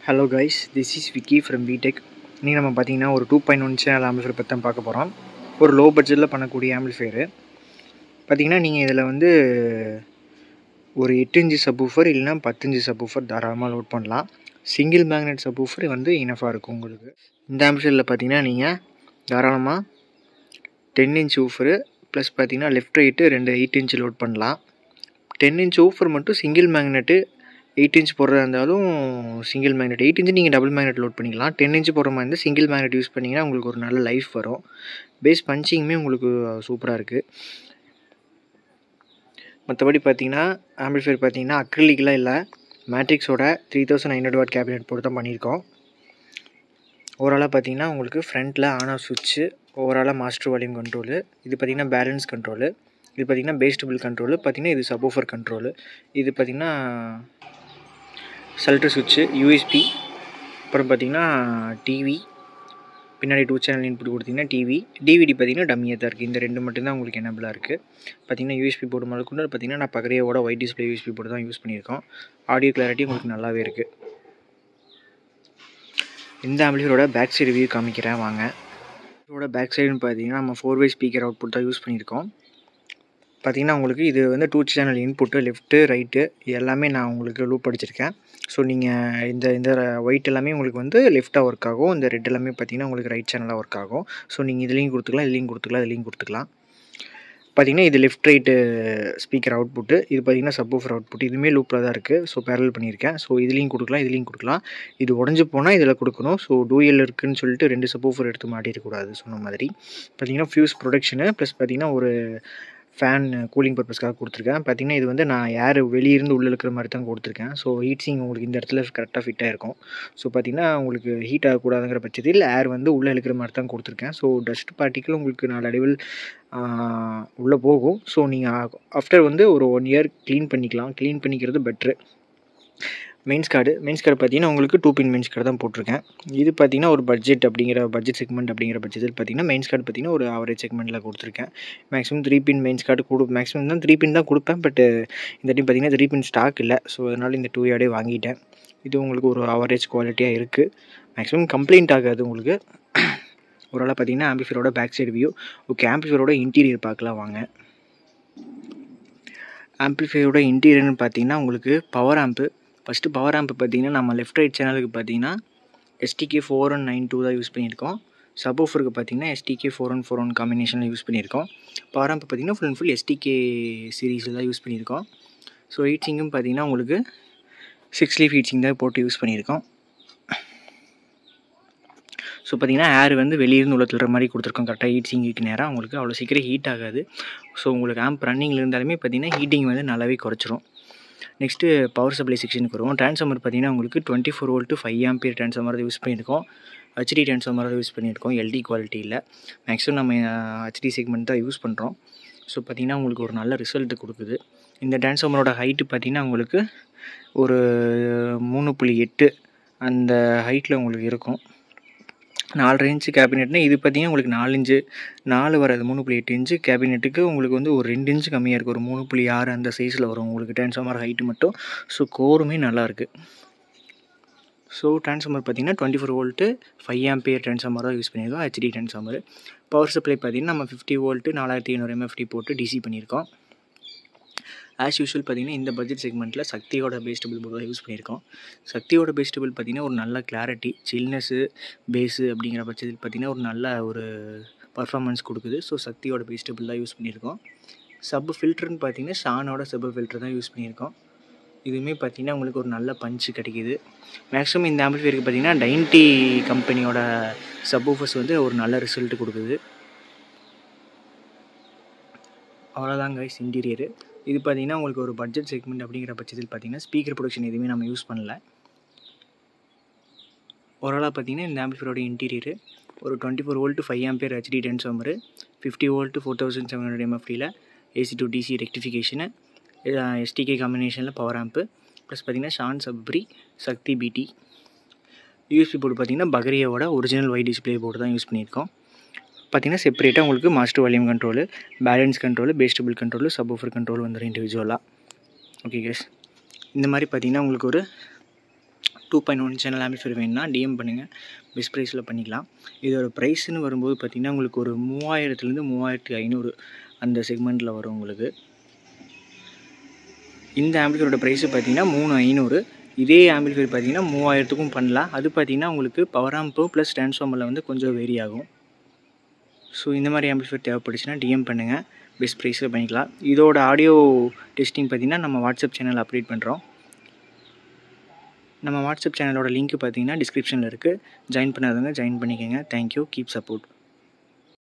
Hello guys, this is Vicky from VTech. இன்றைக்கி நம்ம பார்த்தீங்கன்னா ஒரு 2.1 சேனல் ஆம்பிளிஃபையர் பற்றி தான் பார்க்க போகிறோம். ஒரு லோ பட்ஜெட்டில் பண்ணக்கூடிய ஆம்பிளிஃபையரு பார்த்தீங்கன்னா நீங்கள் இதில் வந்து ஒரு 8 இன்ச்சு சப்வூஃபர் இல்லைனா 10 இன்ச்சு சப்வூஃபர் தாராளமாக லோட் பண்ணலாம். சிங்கிள் மேக்னெட் சப்வூஃபர் வந்து இனஃபாக இருக்கும் உங்களுக்கு. இந்த ஆம்பிளிஃபையரில் பார்த்தீங்கன்னா நீங்கள் தாராளமாக 10 இன்ச் ஊஃபரு ப்ளஸ் பார்த்தீங்கன்னா லெஃப்ட் ரைட்டு 8 இன்ச்சு லோட் பண்ணலாம். 10 இன்ச் ஊஃபர் மட்டும் சிங்கிள் மேக்னெட்டு 8 இன்ச் போடுறதா இருந்தாலும் சிங்கிள் மேக்னெட், 8 இன்ச்சு நீங்கள் டபுள் மேக்னெட் லோட் பண்ணிக்கலாம். 10 இன்ச்சு போடுற மாதிரி இருந்தால் சிங்கிள் மேக்னெட் யூஸ் பண்ணிங்கன்னா உங்களுக்கு ஒரு நல்ல லைஃப் வரும். பேஸ் பஞ்சிங்குமே உங்களுக்கு சூப்பராக இருக்குது. மற்றபடி பார்த்தீங்கன்னா ஆம்பிளிஃபையர் பார்த்தீங்கன்னா அக்ரிலிக்லாம் இல்லை, மேட்ரிக்ஸோட 3900 வாட் கேபினெட் போட்டு தான் பண்ணியிருக்கோம். ஓவராலாக பார்த்தீங்கன்னா உங்களுக்கு ஃப்ரண்ட்டில் ஆன் ஆஃப் சுவிட்சு, ஓவராலாக மாஸ்டர் வால்யூம் கண்ட்ரோலு, இது பார்த்தீங்கன்னா பேலன்ஸ் கண்ட்ரோலு, இது பார்த்தீங்கன்னா பேஸ்டபிள் கண்ட்ரோலு, பார்த்தீங்கன்னா இது சப்வூஃபர் கண்ட்ரோலு, இது பார்த்தீங்கன்னா சல்ட்ரு சுவிட்சு, யூஎஸ்பி, அப்புறம் பார்த்தீங்கன்னா டிவி, பின்னாடி 2 சேனல் இன்புட் கொடுத்தீங்கன்னா டிவி, டிவிடி பார்த்தீங்கன்னா டம்மியாக தான் இருக்குது. இந்த 2 மட்டும்தான் உங்களுக்கு எனபிளாக இருக்குது. பார்த்தீங்கன்னா யூஎஸ்பி போர்டு முதல் கொண்டு பார்த்தீங்கன்னா நான் பக்கரையோட ஒயிட் டிஸ்பிளே யூஎஸ்பி போர்டு தான் யூஸ் பண்ணியிருக்கோம். ஆடியோ கிளாரிட்டி உங்களுக்கு நல்லாவே இருக்குது. இந்த ஆம்பிளிஃபையரோட பேக் சைடு ரிவ்யூ காமிக்கிறேன் வாங்க. இதோட பேக் சைடுன்னு பார்த்தீங்கன்னா நம்ம 4-வே ஸ்பீக்கர் அவுட்புட் தான் யூஸ் பண்ணியிருக்கோம். பார்த்தீங்கன்னா உங்களுக்கு இது வந்து 2 சேனல் இன்புட்டு, லெஃப்ட்டு ரைட்டு எல்லாமே நான் உங்களுக்கு லூப் அடிச்சிருக்கேன். ஸோ நீங்கள் இந்த ஒயிட் எல்லாமே உங்களுக்கு வந்து லெஃப்ட்டாக ஒர்க் ஆகும், இந்த ரெட் எல்லாமே பார்த்தீங்கன்னா உங்களுக்கு ரைட் சேனலாக ஒர்க் ஆகும். ஸோ நீங்கள் இதுலேயும் கொடுத்துக்கலாம், இதுலேயும் கொடுத்துக்கலாம், இதுலேயும் கொடுத்துக்கலாம். பார்த்தீங்கன்னா இது லெஃப்ட் ரைட்டு ஸ்பீக்கர் அவுட்புட்டு, இது பார்த்தீங்கன்னா சப்வூஃபர் அவுட்புட், இதுவுமே லூப்பில் தான் இருக்குது. ஸோ பேரல் பண்ணியிருக்கேன். ஸோ இதுலேயும் கொடுக்கலாம், இதுலேயும் கொடுக்கலாம். இது உடஞ்சி போனால் இதில் கொடுக்கணும். ஸோ டூயல் இருக்குதுன்னு சொல்லிட்டு 2 சப்வூஃபர் எடுத்து மாட்டிடக்கூடாது சொன்ன மாதிரி. பார்த்தீங்கன்னா ஃபியூஸ் ப்ரொடக்ஷனு ப்ளஸ் பார்த்தீங்கன்னா ஒரு ஃபேன் கூலிங் பர்பஸ்க்காக கொடுத்துருக்கேன். பார்த்தீங்கன்னா இது வந்து நான் ஏர் வெளியிருந்து உள்ளே இருக்கிற மாதிரி தான் கொடுத்துருக்கேன். ஸோ ஹீட் சிங் உங்களுக்கு இந்த இடத்துல கரெக்டாக ஃபிட் ஆகிருக்கும். ஸோ பார்த்தீங்கன்னா உங்களுக்கு ஹீட் ஆகக்கூடாதுங்கிற பட்சத்தில் ஏர் வந்து உள்ளே இழுக்கிற மாதிரி தான் கொடுத்துருக்கேன். ஸோ டஸ்ட் பார்ட்டிக்கல் உங்களுக்கு நாளடைவில் உள்ளே போகும். ஸோ நீங்கள் ஆஃப்டர் வந்து ஒரு 1 இயர் க்ளீன் பண்ணிக்கலாம். க்ளீன் பண்ணிக்கிறது பெட்ரு. மெயின்ஸ் கார்டு பார்த்தீங்கன்னா உங்களுக்கு 2 பின் மெயின்ஸ் கார்டு தான் போட்டிருக்கேன். இது பார்த்தீங்கன்னா ஒரு பட்ஜெட் செக்மெண்ட் அப்படிங்கிற பட்சத்தில் பார்த்தீங்கன்னா மெயின்ஸ் கார்டு பார்த்தீங்கன்னா ஒரு ஆவரேஜ் செக்மெண்ட்டில் கொடுத்துருக்கேன். மேக்ஸிமம் 3 பின் மெயின்ஸ் கார்டு மேக்ஸிமம் தான் 3 பின் தான் கொடுப்பேன். பட் இந்த டைம் பார்த்தீங்கன்னா 3 பின் ஸ்டாக் இல்லை. ஸோ அதனால் இந்த 2 யார்டே வாங்கிட்டேன். இது உங்களுக்கு ஒரு ஆவரேஜ் குவாலிட்டியாக இருக்குது. மேக்ஸிமம் கம்ப்ளைண்ட் ஆகாது உங்களுக்கு. ஓரளவு பார்த்தீங்கன்னா ஆம்பிளிஃபையரோட பேக் சைடு வியூ. ஓகே, ஆம்பிளிஃபையரோட இன்டீரியர் பார்க்கலாம் வாங்க. ஆம்பிளிஃபையரோட இன்டீரியர்னு பார்த்தீங்கன்னா உங்களுக்கு power amp. First power amp பார்த்தீங்கன்னா நம்ம லெஃப்ட் ரைட் சேனலுக்கு பார்த்தீங்கன்னா STK4192 தான் யூஸ் பண்ணியிருக்கோம். சப்வூஃபருக்கு பார்த்தீங்கன்னா STK4141 காம்பினேஷனில் யூஸ் பண்ணியிருக்கோம். பவர் ஆம்பு பார்த்தீங்கன்னா ஃபுல் அண்ட் ஃபுல் STK சீரீஸில் தான் யூஸ் பண்ணியிருக்கோம். ஸோ ஹீட் சிங்கும் பார்த்தீங்கன்னா உங்களுக்கு 6 லீஃப் ஹீட் சிங் தான் போட்டு யூஸ் பண்ணியிருக்கோம். ஸோ பார்த்தீங்கன்னா ஏர் வந்து வெளியிருந்து உள்ள தள்ளுற மாதிரி கொடுத்துருக்கோம். கரெக்டாக ஹீட் சிங்குக்கு நேராக உங்களுக்கு அவ்வளோ சீக்கிரம் ஹீட் ஆகாது. ஸோ உங்களுக்கு ஆம்ப் ரன்னிங்கில் இருந்தாலுமே பார்த்தீங்கன்னா ஹீட்டிங் வந்து நல்லாவே குறைச்சிரும். நெக்ஸ்ட்டு பவர் சப்ளை செக்ஷனுக்கு வருவோம். ட்ரான்ஸ்ஃபார்மர் பார்த்தீங்கன்னா உங்களுக்கு 24 வோல்ட்டு 5 ஆம்பியர் ட்ரான்ஸ்ஃபார்மர் தான் யூஸ் பண்ணியிருக்கோம். ஹெச்டி ட்ரான்ஸ்ஃபார்மர் தான் யூஸ் பண்ணியிருக்கோம். எல்டி குவாலிட்டியில் மேக்ஸிமம் நம்ம ஹெச்டி செக்மெண்ட் தான் யூஸ் பண்ணுறோம். ஸோ பார்த்தீங்கன்னா உங்களுக்கு ஒரு நல்ல ரிசல்ட்டு கொடுக்குது. இந்த ட்ரான்ஸ்ஃபார்மரோட ஹைட்டு பார்த்தீங்கன்னா உங்களுக்கு ஒரு 3.8 அந்த ஹைட்டில் உங்களுக்கு இருக்கும். 4.5 இன்ச்சு கேபினெட்னா இது பார்த்தீங்கன்னா உங்களுக்கு 4 இன்ச்சு 4 வராது, 3.8 இன்ச்சு கேபினெட்டுக்கு உங்களுக்கு வந்து ஒரு 2 இன்ச்சு கம்மியாக இருக்குது. ஒரு 3.6 அந்த சைஸில் வரும் உங்களுக்கு ட்ரான்ஸ்ஃபார்மர் ஹைட்டு மட்டும். ஸோ கோருமே நல்லாயிருக்கு. ஸோ ட்ரான்ஸ்ஃபார்மர் பார்த்தீங்கன்னா 24 வோல்ட்டு 5 ஆம்பியர் ட்ரான்ஸ்ஃபார்மர் தான் யூஸ் பண்ணியிருக்கோம், ஹெச்டி ட்ரான்ஸ்ஃபார்மர். பவர் சப்ளை பார்த்தீங்கன்னா நம்ம 50 வோல்ட்டு 4700 MFD போட்டு டிசி பண்ணியிருக்கோம். ஆஸ் யூஷுவல் பார்த்தீங்கன்னா இந்த பட்ஜெட் செக்மெண்ட்டில் சக்தியோட பேஸ்டபிள் போர்டு தான் யூஸ் பண்ணியிருக்கோம். சக்தியோட பேஸ்டபிள் பார்த்தீங்கன்னா ஒரு நல்ல கிளாரிட்டி, சில்னஸ்ஸு, பேஸு அப்படிங்கிற பட்சத்தில் பார்த்தீங்கன்னா ஒரு நல்ல ஒரு பர்ஃபார்மன்ஸ் கொடுக்குது. ஸோ சக்தியோட பேஸ்டபிள் தான் யூஸ் பண்ணியிருக்கோம். சப் ஃபில்டர்னு பார்த்தீங்கன்னா ஷானோட சப் ஃபில்டர் தான் யூஸ் பண்ணியிருக்கோம். இதுவுமே பார்த்தீங்கன்னா உங்களுக்கு ஒரு நல்ல பஞ்சு கிடைக்கிது. மேக்ஸிமம் இந்த ஆம்பிளிஃபையருக்கு பார்த்தீங்கன்னா 90 கம்பெனியோட சப்வூஃபர்ஸ் வந்து ஒரு நல்ல ரிசல்ட் கொடுக்குது. அவ்வளோதாங்க கைஸ் இன்டீரியரு. இது பார்த்தீங்கன்னா உங்களுக்கு ஒரு பட்ஜெட் செக்மெண்ட் அப்படிங்கிற பட்சத்தில் பார்த்தீங்கன்னா ஸ்பீக்கர் ப்ரொடக்ஷன் எதுவுமே நம்ம யூஸ் பண்ணல. ஓரளவு பார்த்தீங்கன்னா இந்த ஆம்பிளிஃபையரோட இன்டீரியரு ஒரு 24 volt 5 ampere HD transformer, 50 volt 4700 MFDயில் AC to DC rectification, STK காம்பினேஷனில் பவர் ஆம்பு, ப்ளஸ் பார்த்தீங்கன்னா ஷான் சப்ரி, சக்தி பிடி. யூஎஸ்பி போர்டு பார்த்தீங்கன்னா பகரியாவோட ஒரிஜினல் ஒயிட் டிஸ்பிளே போர்டு தான் யூஸ் பண்ணியிருக்கோம். பார்த்தீங்கன்னா செப்பரேட்டாக உங்களுக்கு master volume control, balance control, பேஸ்டபிள் கண்ட்ரோலு, சப்வூஃபர் கண்ட்ரோல் வந்துடும் இண்டிவிஜுவலாக. ஓகே கேஸ், இந்த மாதிரி பார்த்தீங்கன்னா உங்களுக்கு ஒரு 2.1 சேனல் ஆம்பிளிஃபையர் வேணும்னா டிஎம் பண்ணுங்கள், பெஸ்ட் ப்ரைஸில் பண்ணிக்கலாம். இதோட ப்ரைஸ்ன்னு வரும்போது பார்த்திங்கன்னா உங்களுக்கு ஒரு 3000லேருந்து 3500 அந்த செக்மெண்ட்டில் வரும் உங்களுக்கு. இந்த ஆம்பிளிஃபையரோட ப்ரைஸு பார்த்திங்கன்னா 3500. இதே ஆம்பிளிஃபையர் பார்த்திங்கன்னா 3000க்கும் பண்ணலாம். அது பார்த்திங்கன்னா உங்களுக்கு பவர் ஆம்பு ப்ளஸ் ட்ரான்ஸ்ஃபார்மரில் வந்து கொஞ்சம் வேரி ஆகும். ஸோ இந்த மாதிரி ஆம்பிளிஃபையர் தேவைப்பட்டுச்சுன்னா டிஎம் பண்ணுங்கள், பெஸ்ட் ப்ரைஸில் பண்ணிக்கலாம். இதோட ஆடியோ டெஸ்டிங் பார்த்திங்கன்னா நம்ம வாட்ஸ்அப் சேனல் அப்டேட் பண்ணுறோம். நம்ம வாட்ஸ்அப் சேனலோட லிங்க் பார்த்திங்கன்னா டிஸ்கிரிப்ஷனில் இருக்குது. ஜாயின் பண்ணாதவங்க ஜாயின் பண்ணிக்கோங்க. Thank you, keep support.